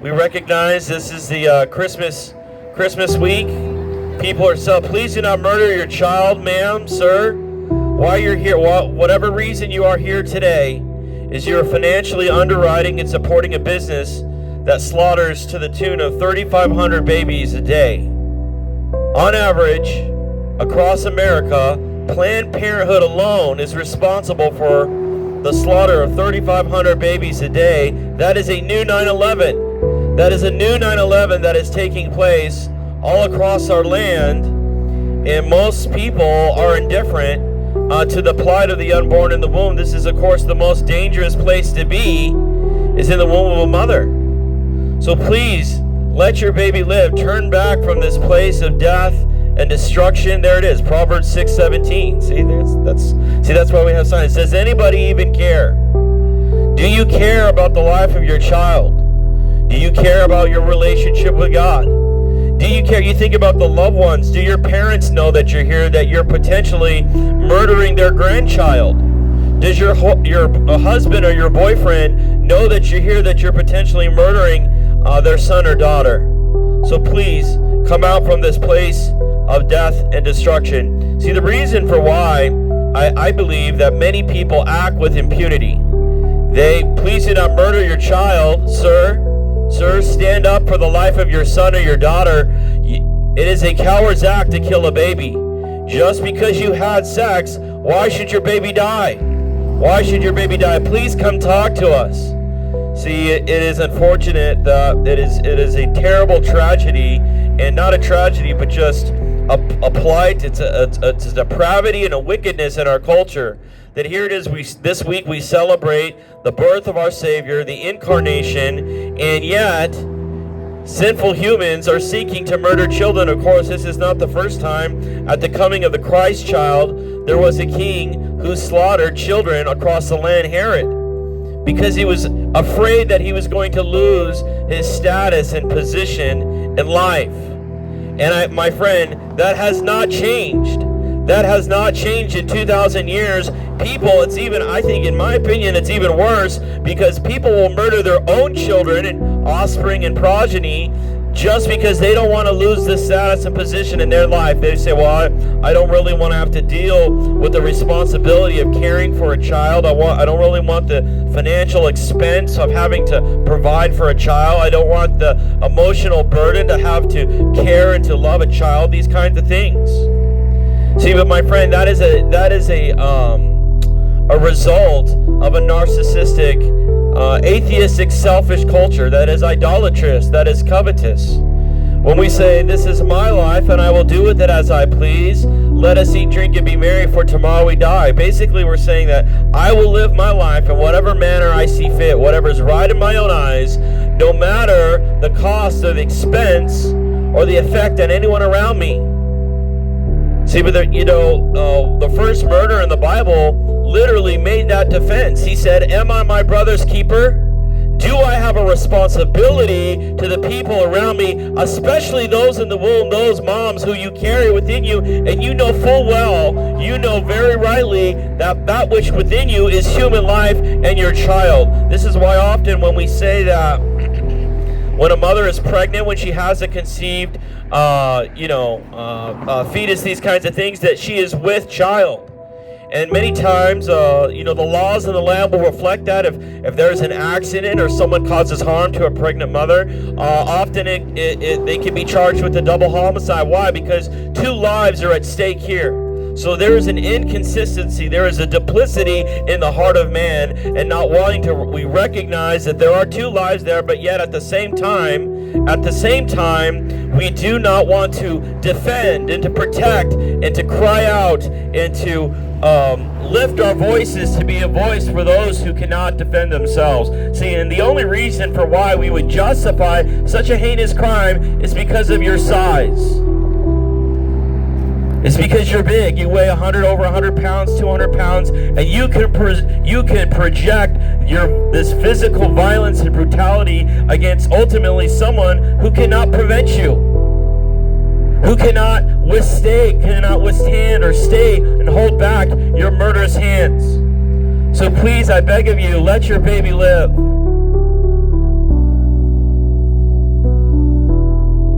We recognize this is the Christmas week. People are so, please do not murder your child, ma'am, sir. Why you're here, whatever reason you are here today, is you're financially underwriting and supporting a business that slaughters to the tune of 3,500 babies a day. On average, across America, Planned Parenthood alone is responsible for the slaughter of 3,500 babies a day. That is a new 9/11. That is a new 9/11 that is taking place all across our land, and most people are indifferent to the plight of the unborn in the womb. This is, of course, the most dangerous place to be, is in the womb of a mother. So please, let your baby live. Turn back from this place of death and destruction. There it is, Proverbs 6:17. See, that's why we have signs. Does anybody even care? Do you care about the life of your child? Do you care about your relationship with God? Do you care? You think about the loved ones. Do your parents know that you're here, that you're potentially murdering their grandchild? Does your husband or your boyfriend know that you're here, that you're potentially murdering their son or daughter? So please, come out from this place of death and destruction. See, the reason for why I believe that many people act with impunity. Please do not murder your child, sir. Sir, stand up for the life of your son or your daughter. It is a coward's act to kill a baby. Just because you had sex, why should your baby die? Why should your baby die? Please come talk to us. See, it is unfortunate that it is a terrible tragedy, and not a tragedy, but just a plight. It's a depravity and a wickedness in our culture. That here it is, this week we celebrate the birth of our Savior, the incarnation, and yet sinful humans are seeking to murder children. Of course, this is not the first time. At the coming of the Christ child, there was a king who slaughtered children across the land, Herod, because he was afraid that he was going to lose his status and position in life. And my friend, that has not changed. That has not changed in 2,000 years. People, I think in my opinion, it's even worse, because people will murder their own children and offspring and progeny just because they don't want to lose the status and position in their life. They say, well, I don't really want to have to deal with the responsibility of caring for a child. I don't really want the financial expense of having to provide for a child. I don't want the emotional burden to have to care and to love a child, these kinds of things. See, but my friend, that is a result of a narcissistic, atheistic, selfish culture that is idolatrous, that is covetous. When we say, this is my life and I will do with it as I please, let us eat, drink, and be merry, for tomorrow we die. Basically, we're saying that I will live my life in whatever manner I see fit, whatever is right in my own eyes, no matter the cost or the expense or the effect on anyone around me. See, but the first murderer in the Bible literally made that defense. He said, am I my brother's keeper? Do I have a responsibility to the people around me, especially those in the womb, those moms who you carry within you, and you know full well, you know very rightly that which within you is human life and your child. This is why often when we say that when a mother is pregnant, when she has a conceived fetus, these kinds of things, that she is with child. And many times, the laws of the land will reflect that. If there's an accident or someone causes harm to a pregnant mother, often they can be charged with a double homicide. Why? Because two lives are at stake here. So there is an inconsistency, there is a duplicity in the heart of man, and not wanting to, we recognize that there are two lives there, but yet at the same time, we do not want to defend and to protect and to cry out and to lift our voices to be a voice for those who cannot defend themselves. See, and the only reason for why we would justify such a heinous crime is because of your size. It's because you're big. You weigh over 100 pounds, 200 pounds, and you can project this physical violence and brutality against ultimately someone who cannot prevent you, who cannot withstand or stay and hold back your murderous hands. So please, I beg of you, let your baby live.